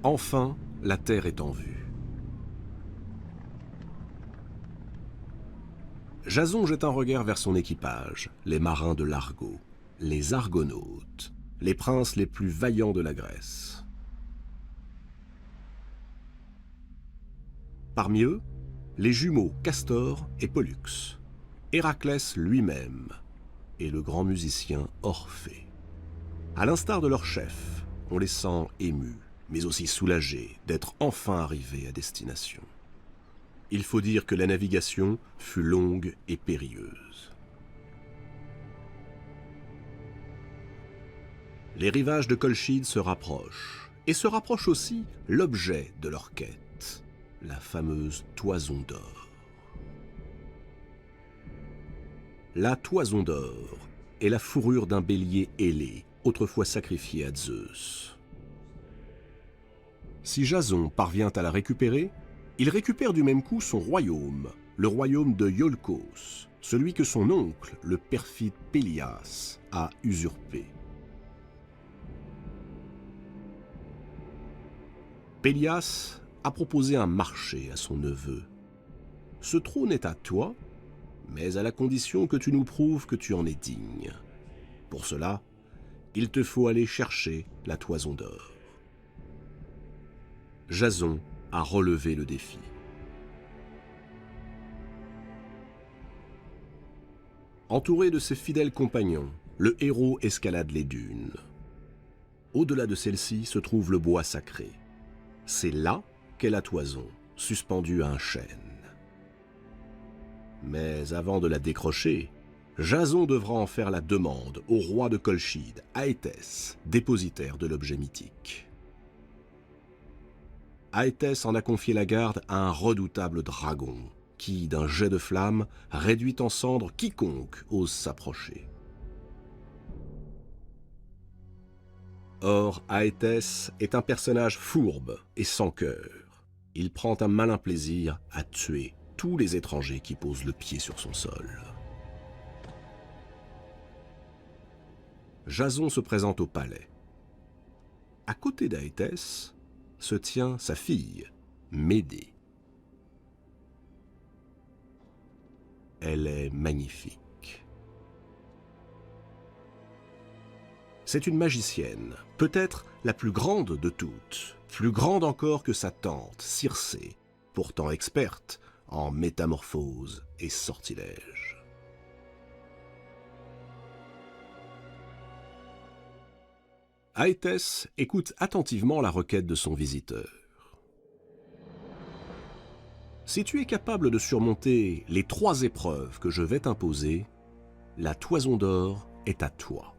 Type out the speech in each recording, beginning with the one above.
Enfin, la terre est en vue. Jason jette un regard vers son équipage, les marins de l'Argo, les Argonautes, les princes les plus vaillants de la Grèce. Parmi eux, les jumeaux Castor et Pollux, Héraclès lui-même et le grand musicien Orphée. À l'instar de leur chef, on les sent émus, mais aussi soulagés d'être enfin arrivés à destination. Il faut dire que la navigation fut longue et périlleuse. Les rivages de Colchide se rapprochent, et se rapproche aussi l'objet de leur quête, la fameuse Toison d'Or. La Toison d'Or est la fourrure d'un bélier ailé, autrefois sacrifié à Zeus. Si Jason parvient à la récupérer, il récupère du même coup son royaume, le royaume de Iolcos, celui que son oncle, le perfide Pélias, a usurpé. Pélias a proposé un marché à son neveu. Ce trône est à toi, mais à la condition que tu nous prouves que tu en es digne. Pour cela, il te faut aller chercher la Toison d'Or. Jason a relevé le défi. Entouré de ses fidèles compagnons, le héros escalade les dunes. Au-delà de celle-ci se trouve le bois sacré. C'est là qu'est la toison, suspendue à un chêne. Mais avant de la décrocher, Jason devra en faire la demande au roi de Colchide, Aétès, dépositaire de l'objet mythique. Aétès en a confié la garde à un redoutable dragon, qui, d'un jet de flamme, réduit en cendres quiconque ose s'approcher. Or, Aétès est un personnage fourbe et sans cœur. Il prend un malin plaisir à tuer tous les étrangers qui posent le pied sur son sol. Jason se présente au palais. À côté d'Aétès se tient sa fille, Médée. Elle est magnifique. C'est une magicienne, peut-être la plus grande de toutes, plus grande encore que sa tante, Circé, pourtant experte en métamorphose et sortilège. Aétès écoute attentivement la requête de son visiteur. Si tu es capable de surmonter les 3 épreuves que je vais t'imposer, la Toison d'Or est à toi.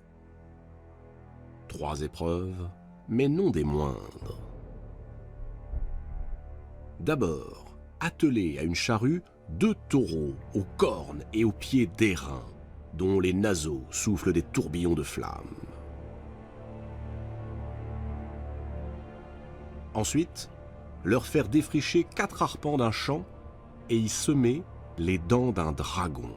3 épreuves, mais non des moindres. D'abord, atteler à une charrue 2 taureaux aux cornes et aux pieds d'airain, dont les naseaux soufflent des tourbillons de flammes. Ensuite, leur faire défricher 4 arpents d'un champ et y semer les dents d'un dragon,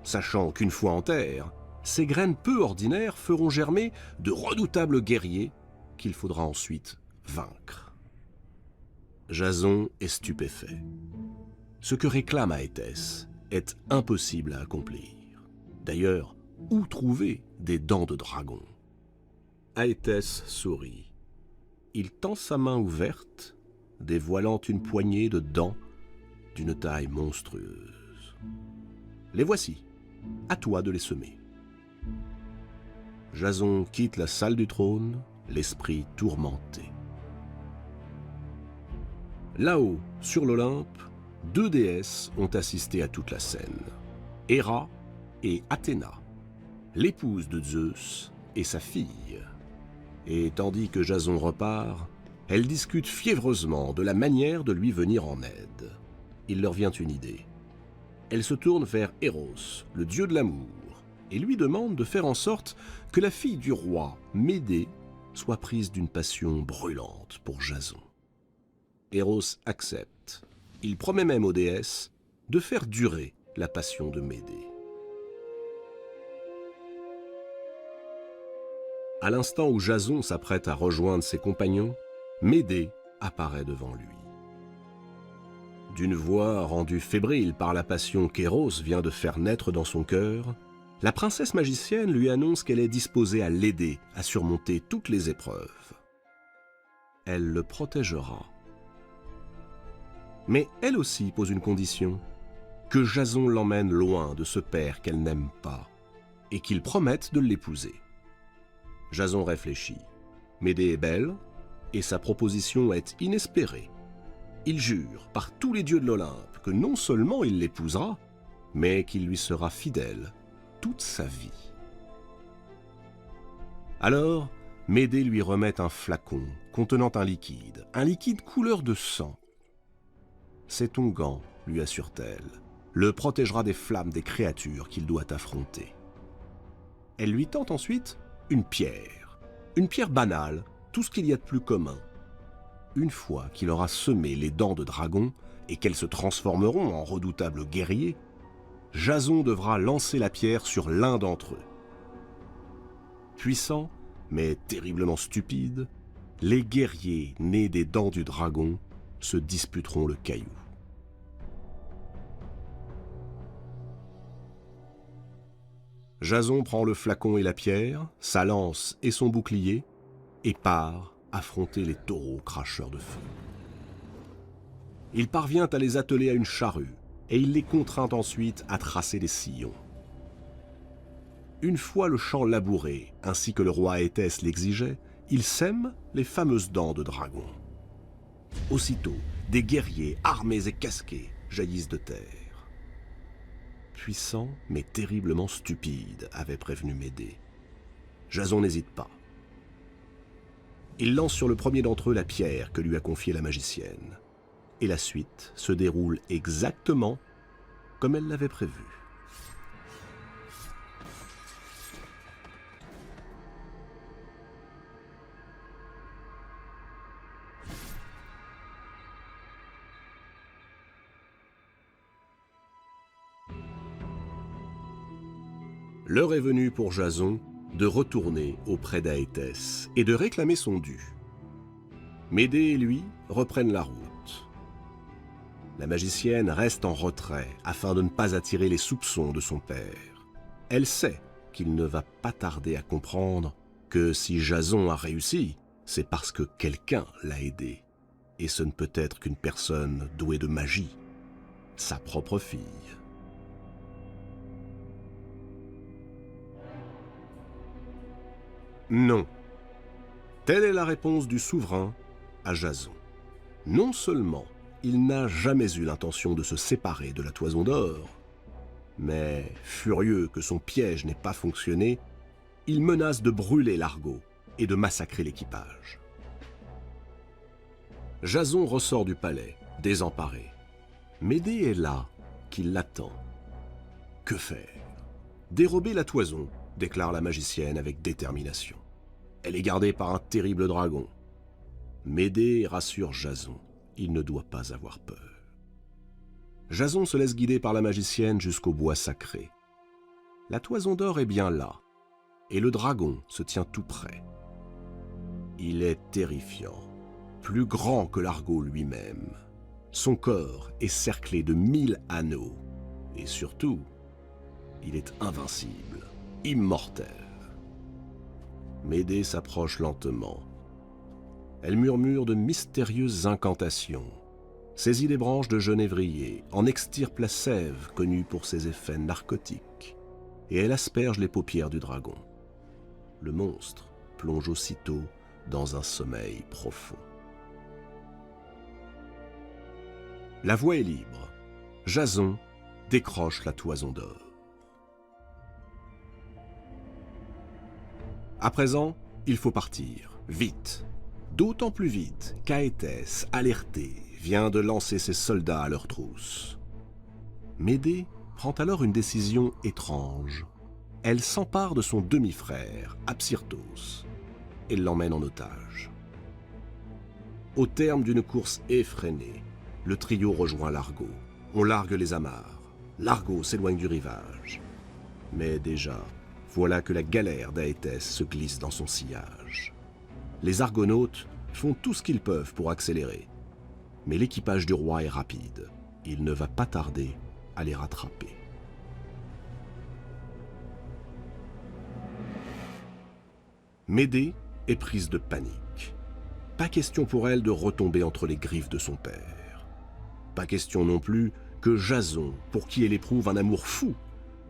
sachant qu'une fois en terre, ces graines peu ordinaires feront germer de redoutables guerriers qu'il faudra ensuite vaincre. Jason est stupéfait. Ce que réclame Aétès est impossible à accomplir. D'ailleurs, où trouver des dents de dragon? Aétès sourit. Il tend sa main ouverte, dévoilant une poignée de dents d'une taille monstrueuse. Les voici, à toi de les semer. Jason quitte la salle du trône, l'esprit tourmenté. Là-haut, sur l'Olympe, 2 déesses ont assisté à toute la scène. Héra et Athéna, l'épouse de Zeus et sa fille. Et tandis que Jason repart, elles discutent fiévreusement de la manière de lui venir en aide. Il leur vient une idée. Elles se tournent vers Eros, le dieu de l'amour, et lui demandent de faire en sorte que la fille du roi, Médée, soit prise d'une passion brûlante pour Jason. Eros accepte. Il promet même aux déesses de faire durer la passion de Médée. À l'instant où Jason s'apprête à rejoindre ses compagnons, Médée apparaît devant lui. D'une voix rendue fébrile par la passion qu'Éros vient de faire naître dans son cœur, la princesse magicienne lui annonce qu'elle est disposée à l'aider à surmonter toutes les épreuves. Elle le protégera. Mais elle aussi pose une condition, que Jason l'emmène loin de ce père qu'elle n'aime pas, et qu'il promette de l'épouser. Jason réfléchit. Médée est belle, et sa proposition est inespérée. Il jure par tous les dieux de l'Olympe que non seulement il l'épousera, mais qu'il lui sera fidèle toute sa vie. Alors, Médée lui remet un flacon contenant un liquide couleur de sang. Cet onguent, lui assure-t-elle, le protégera des flammes des créatures qu'il doit affronter. Elle lui tend ensuite une pierre banale, tout ce qu'il y a de plus commun. Une fois qu'il aura semé les dents de dragon et qu'elles se transformeront en redoutables guerriers, Jason devra lancer la pierre sur l'un d'entre eux. Puissants, mais terriblement stupides, les guerriers nés des dents du dragon se disputeront le caillou. Jason prend le flacon et la pierre, sa lance et son bouclier, et part affronter les taureaux cracheurs de feu. Il parvient à les atteler à une charrue, et il les contraint ensuite à tracer des sillons. Une fois le champ labouré, ainsi que le roi Étès l'exigeait, il sème les fameuses dents de dragon. Aussitôt, des guerriers armés et casqués jaillissent de terre. Puissant, mais terriblement stupide, avait prévenu Médée. Jason n'hésite pas. Il lance sur le premier d'entre eux la pierre que lui a confiée la magicienne. Et la suite se déroule exactement comme elle l'avait prévu. L'heure est venue pour Jason de retourner auprès d'Aétès et de réclamer son dû. Médée et lui reprennent la route. La magicienne reste en retrait afin de ne pas attirer les soupçons de son père. Elle sait qu'il ne va pas tarder à comprendre que si Jason a réussi, c'est parce que quelqu'un l'a aidé. Et ce ne peut être qu'une personne douée de magie, sa propre fille. Non. Telle est la réponse du souverain à Jason. Non seulement il n'a jamais eu l'intention de se séparer de la Toison d'Or, mais, furieux que son piège n'ait pas fonctionné, il menace de brûler l'Argo et de massacrer l'équipage. Jason ressort du palais, désemparé. Médée est là, qui l'attend. Que faire? Dérober la Toison, déclare la magicienne avec détermination. Elle est gardée par un terrible dragon. Médée rassure Jason. Il ne doit pas avoir peur. Jason se laisse guider par la magicienne jusqu'au bois sacré. La Toison d'Or est bien là, et le dragon se tient tout près. Il est terrifiant, plus grand que l'Argo lui-même. Son corps est cerclé de 1000 anneaux, et surtout, il est invincible, immortel. Médée s'approche lentement. Elle murmure de mystérieuses incantations, saisit des branches de genévrier, en extirpe la sève connue pour ses effets narcotiques, et elle asperge les paupières du dragon. Le monstre plonge aussitôt dans un sommeil profond. La voie est libre. Jason décroche la Toison d'Or. À présent, il faut partir, vite. D'autant plus vite qu'Aétès, alerté, vient de lancer ses soldats à leur trousse. Médée prend alors une décision étrange. Elle s'empare de son demi-frère, Apsyrtos, et l'emmène en otage. Au terme d'une course effrénée, le trio rejoint l'Argo. On largue les amarres. L'Argo s'éloigne du rivage. Mais déjà, voilà que la galère d'Aétès se glisse dans son sillage. Les argonautes font tout ce qu'ils peuvent pour accélérer. Mais l'équipage du roi est rapide. Il ne va pas tarder à les rattraper. Médée est prise de panique. Pas question pour elle de retomber entre les griffes de son père. Pas question non plus que Jason, pour qui elle éprouve un amour fou,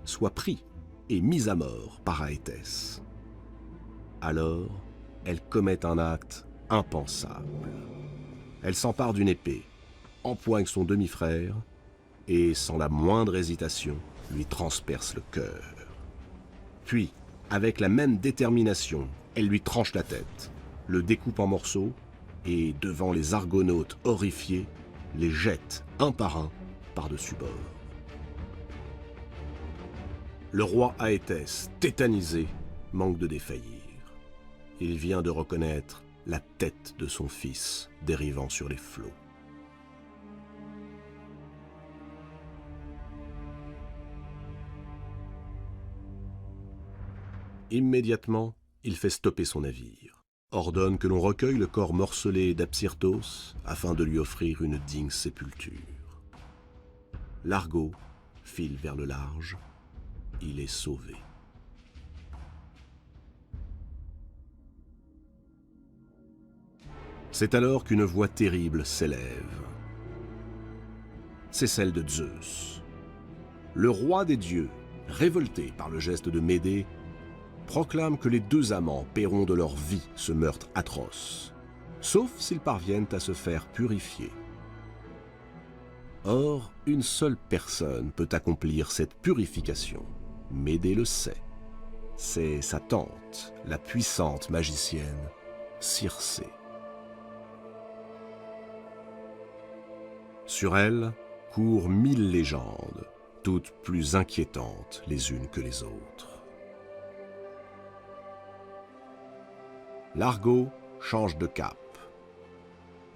soit pris et mis à mort par Aétès. Alors, elle commet un acte impensable. Elle s'empare d'une épée, empoigne son demi-frère et, sans la moindre hésitation, lui transperce le cœur. Puis, avec la même détermination, elle lui tranche la tête, le découpe en morceaux et, devant les argonautes horrifiés, les jette un par un par-dessus bord. Le roi Aétès, tétanisé, manque de défaillir. Il vient de reconnaître la tête de son fils dérivant sur les flots. Immédiatement, il fait stopper son navire, ordonne que l'on recueille le corps morcelé d'Apsyrtos afin de lui offrir une digne sépulture. L'Argo file vers le large. Il est sauvé. C'est alors qu'une voix terrible s'élève. C'est celle de Zeus. Le roi des dieux, révolté par le geste de Médée, proclame que les deux amants paieront de leur vie ce meurtre atroce, sauf s'ils parviennent à se faire purifier. Or, une seule personne peut accomplir cette purification. Médée le sait. C'est sa tante, la puissante magicienne Circé. Sur elle courent 1000 légendes, toutes plus inquiétantes les unes que les autres. L'Argo change de cap.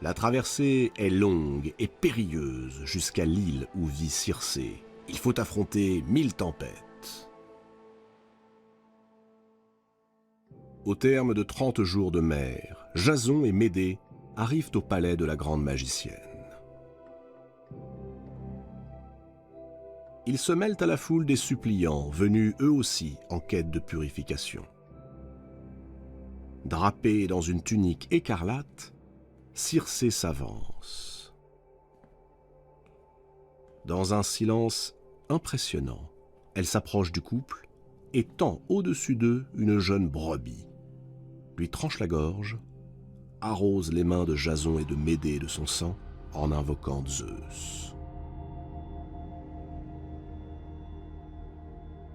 La traversée est longue et périlleuse jusqu'à l'île où vit Circé. Il faut affronter 1000 tempêtes. Au terme de 30 jours de mer, Jason et Médée arrivent au palais de la grande magicienne. Ils se mêlent à la foule des suppliants, venus eux aussi en quête de purification. Drapée dans une tunique écarlate, Circé s'avance. Dans un silence impressionnant, elle s'approche du couple et tend au-dessus d'eux une jeune brebis, lui tranche la gorge, arrose les mains de Jason et de Médée de son sang en invoquant Zeus.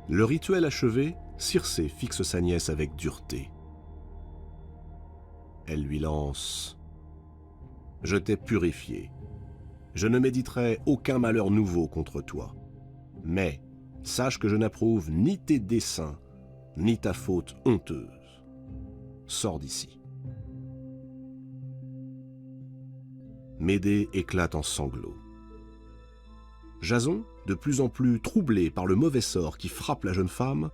Le rituel achevé, Circé fixe sa nièce avec dureté. Elle lui lance « Je t'ai purifié. Je ne méditerai aucun malheur nouveau contre toi. Mais sache que je n'approuve ni tes desseins, ni ta faute honteuse. Sors d'ici. » Médée éclate en sanglots. Jason, de plus en plus troublé par le mauvais sort qui frappe la jeune femme,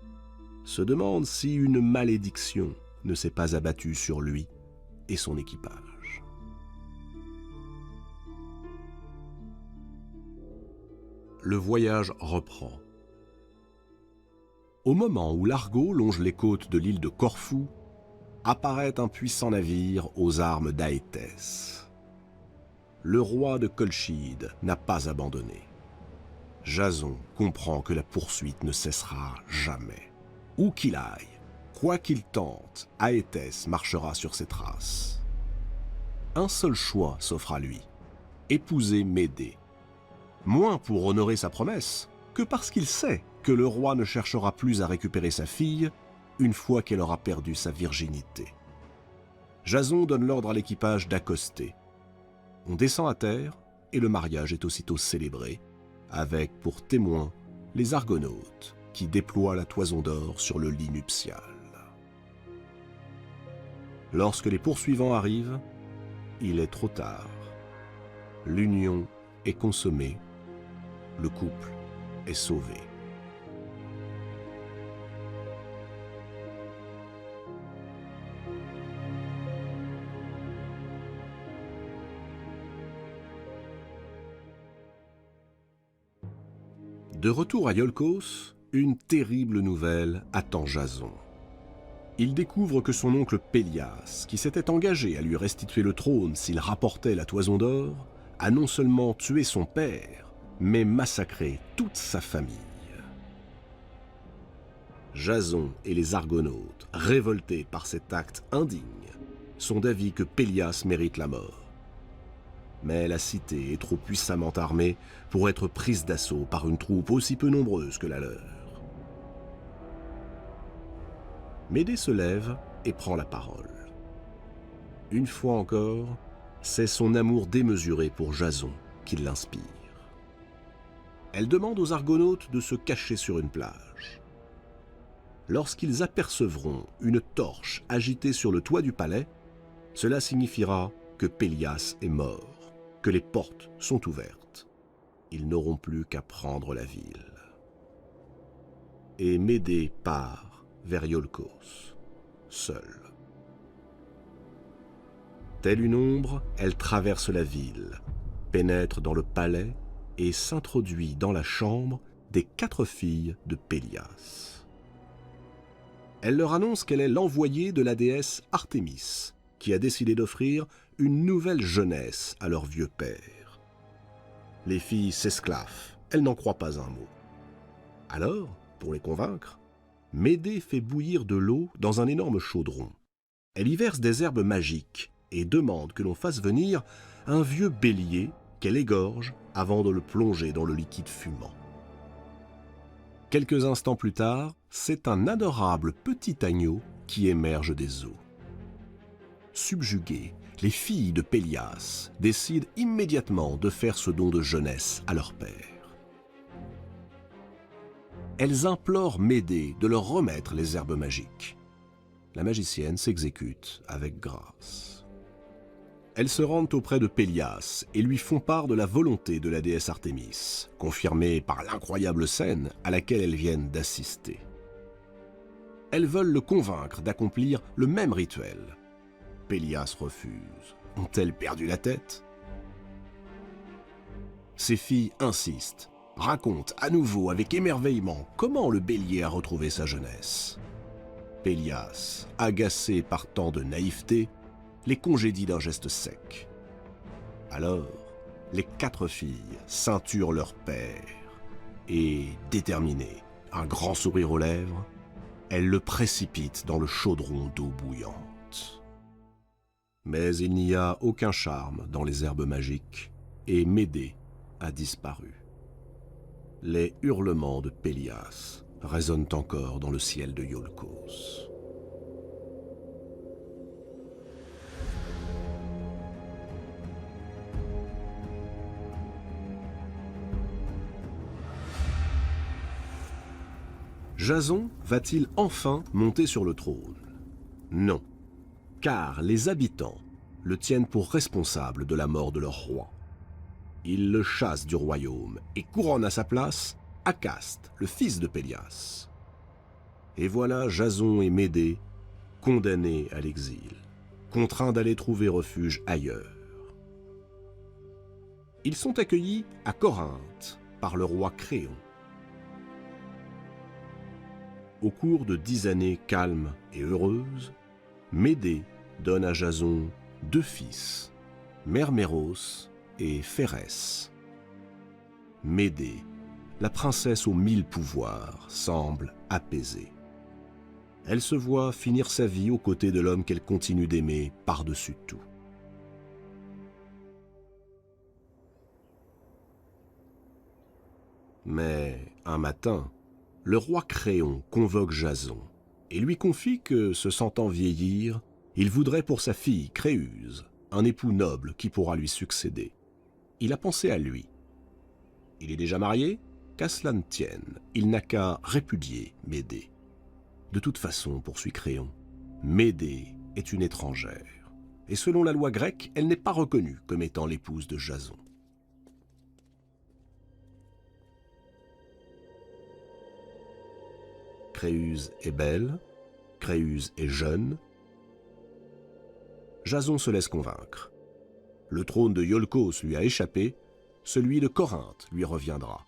se demande si une malédiction ne s'est pas abattue sur lui et son équipage. Le voyage reprend. Au moment où l'Argo longe les côtes de l'île de Corfou, apparaît un puissant navire aux armes d'Aétès. Le roi de Colchide n'a pas abandonné. Jason comprend que la poursuite ne cessera jamais. Où qu'il aille, quoi qu'il tente, Aétès marchera sur ses traces. Un seul choix s'offre à lui, épouser Médée. Moins pour honorer sa promesse que parce qu'il sait que le roi ne cherchera plus à récupérer sa fille une fois qu'elle aura perdu sa virginité. Jason donne l'ordre à l'équipage d'accoster. On descend à terre et le mariage est aussitôt célébré, avec pour témoins les argonautes qui déploient la toison d'or sur le lit nuptial. Lorsque les poursuivants arrivent, il est trop tard. L'union est consommée, le couple est sauvé. De retour à Iolcos, une terrible nouvelle attend Jason. Il découvre que son oncle Pélias, qui s'était engagé à lui restituer le trône s'il rapportait la toison d'or, a non seulement tué son père, mais massacré toute sa famille. Jason et les Argonautes, révoltés par cet acte indigne, sont d'avis que Pélias mérite la mort. Mais la cité est trop puissamment armée pour être prise d'assaut par une troupe aussi peu nombreuse que la leur. Médée se lève et prend la parole. Une fois encore, c'est son amour démesuré pour Jason qui l'inspire. Elle demande aux Argonautes de se cacher sur une plage. Lorsqu'ils apercevront une torche agitée sur le toit du palais, cela signifiera que Pélias est mort, que les portes sont ouvertes. Ils n'auront plus qu'à prendre la ville. Et Médée part vers Iolcos, seule. Telle une ombre, elle traverse la ville, pénètre dans le palais et s'introduit dans la chambre des 4 filles de Pélias. Elle leur annonce qu'elle est l'envoyée de la déesse Artémis, qui a décidé d'offrir une nouvelle jeunesse à leur vieux père. Les filles s'esclaffent, elles n'en croient pas un mot. Alors, pour les convaincre, Médée fait bouillir de l'eau dans un énorme chaudron. Elle y verse des herbes magiques et demande que l'on fasse venir un vieux bélier qu'elle égorge avant de le plonger dans le liquide fumant. Quelques instants plus tard, c'est un adorable petit agneau qui émerge des eaux. Subjuguées, les filles de Pélias décident immédiatement de faire ce don de jeunesse à leur père. Elles implorent Médée de leur remettre les herbes magiques. La magicienne s'exécute avec grâce. Elles se rendent auprès de Pélias et lui font part de la volonté de la déesse Artémis, confirmée par l'incroyable scène à laquelle elles viennent d'assister. Elles veulent le convaincre d'accomplir le même rituel. Pélias refuse. Ont-elles perdu la tête? Ses filles insistent, racontent à nouveau avec émerveillement comment le bélier a retrouvé sa jeunesse. Pélias, agacé par tant de naïveté, les congédie d'un geste sec. Alors, les 4 filles ceinturent leur père et, déterminées, un grand sourire aux lèvres, elles le précipitent dans le chaudron d'eau bouillante. Mais il n'y a aucun charme dans les herbes magiques et Médée a disparu. Les hurlements de Pélias résonnent encore dans le ciel de Iolcos. Jason va-t-il enfin monter sur le trône? Non, car les habitants le tiennent pour responsable de la mort de leur roi. Ils le chassent du royaume et couronnent à sa place Acaste, le fils de Pélias. Et voilà Jason et Médée condamnés à l'exil, contraints d'aller trouver refuge ailleurs. Ils sont accueillis à Corinthe par le roi Créon. Au cours de 10 années calmes et heureuses, Médée donne à Jason 2 fils, Merméros et Phérès. Médée, la princesse aux 1000 pouvoirs, semble apaisée. Elle se voit finir sa vie aux côtés de l'homme qu'elle continue d'aimer par-dessus tout. Mais un matin, le roi Créon convoque Jason et lui confie que, se sentant vieillir, il voudrait pour sa fille Créuse un époux noble qui pourra lui succéder. Il a pensé à lui. Il est déjà marié? Qu'à cela ne tienne, il n'a qu'à répudier Médée. De toute façon, poursuit Créon, Médée est une étrangère, et selon la loi grecque, elle n'est pas reconnue comme étant l'épouse de Jason. Créuse est belle, Créuse est jeune. Jason se laisse convaincre. Le trône de Iolcos lui a échappé, celui de Corinthe lui reviendra.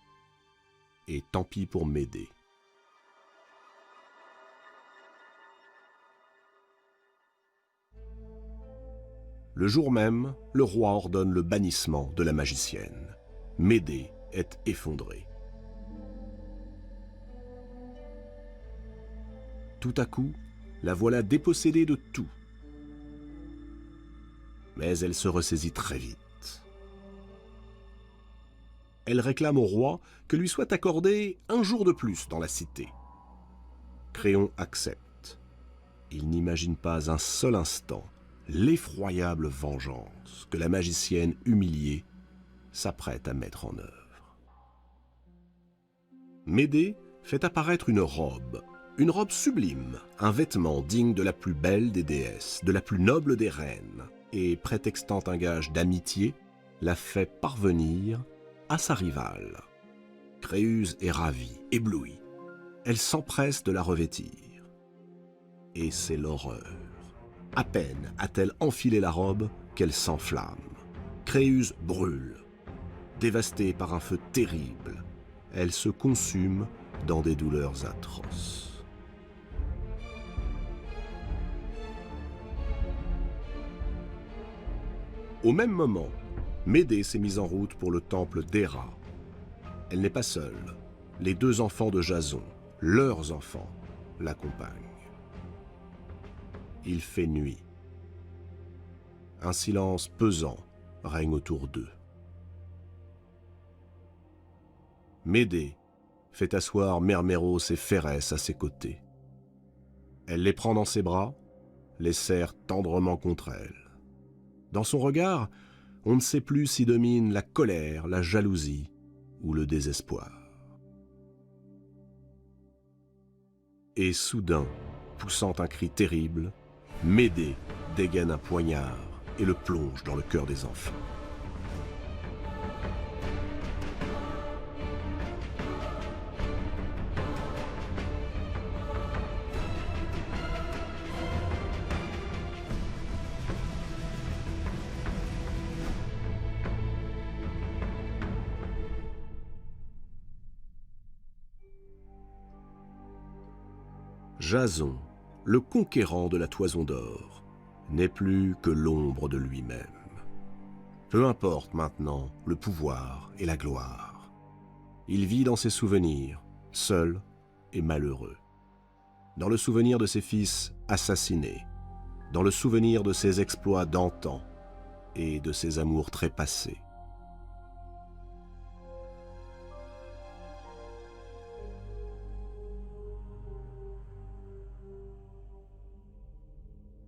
et tant pis pour Médée. Le jour même, le roi ordonne le bannissement de la magicienne. Médée est effondrée. Tout à coup, la voilà dépossédée de tout. Mais elle se ressaisit très vite. Elle réclame au roi que lui soit accordé un jour de plus dans la cité. Créon accepte. Il n'imagine pas un seul instant l'effroyable vengeance que la magicienne humiliée s'apprête à mettre en œuvre. Médée fait apparaître une robe sublime, un vêtement digne de la plus belle des déesses, de la plus noble des reines, et prétextant un gage d'amitié, la fait parvenir à sa rivale. Créuse est ravie, éblouie. Elle s'empresse de la revêtir. Et c'est l'horreur. À peine a-t-elle enfilé la robe qu'elle s'enflamme. Créuse brûle. Dévastée par un feu terrible, elle se consume dans des douleurs atroces. Au même moment, Médée s'est mise en route pour le temple d'Héra. Elle n'est pas seule. Les 2 enfants de Jason, leurs enfants, l'accompagnent. Il fait nuit. Un silence pesant règne autour d'eux. Médée fait asseoir Merméros et Phérès à ses côtés. Elle les prend dans ses bras, les serre tendrement contre elle. Dans son regard, on ne sait plus si domine la colère, la jalousie ou le désespoir. Et soudain, poussant un cri terrible, Médée dégaine un poignard et le plonge dans le cœur des enfants. Jason, le conquérant de la Toison d'Or, n'est plus que l'ombre de lui-même. Peu importe maintenant le pouvoir et la gloire. Il vit dans ses souvenirs, seul et malheureux. Dans le souvenir de ses fils assassinés, dans le souvenir de ses exploits d'antan et de ses amours trépassés.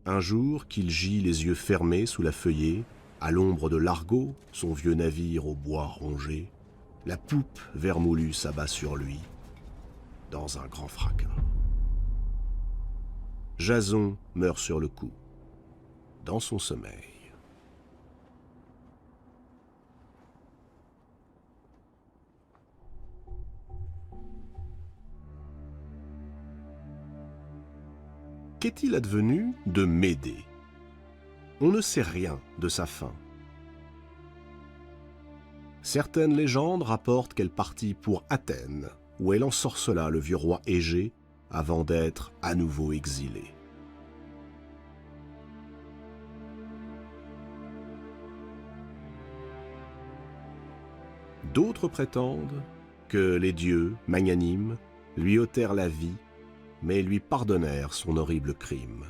Un jour qu'il gît les yeux fermés sous la feuillée, à l'ombre de l'Argo, son vieux navire au bois rongé, la poupe vermoulue s'abat sur lui, dans un grand fracas. Jason meurt sur le coup, dans son sommeil. Qu'est-il advenu de Médée? On ne sait rien de sa fin. Certaines légendes rapportent qu'elle partit pour Athènes, où elle ensorcela le vieux roi Égée avant d'être à nouveau exilée. D'autres prétendent que les dieux, magnanimes, lui ôtèrent la vie, mais lui pardonnèrent son horrible crime.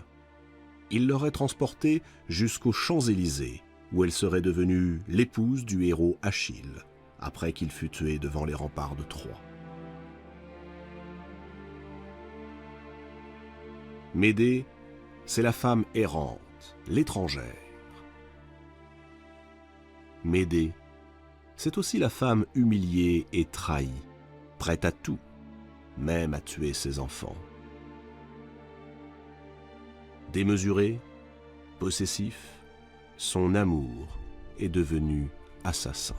Ils l'auraient transportée jusqu'aux Champs-Élysées, où elle serait devenue l'épouse du héros Achille, après qu'il fut tué devant les remparts de Troie. Médée, c'est la femme errante, l'étrangère. Médée, c'est aussi la femme humiliée et trahie, prête à tout, même à tuer ses enfants. Démesuré, possessif, son amour est devenu assassin.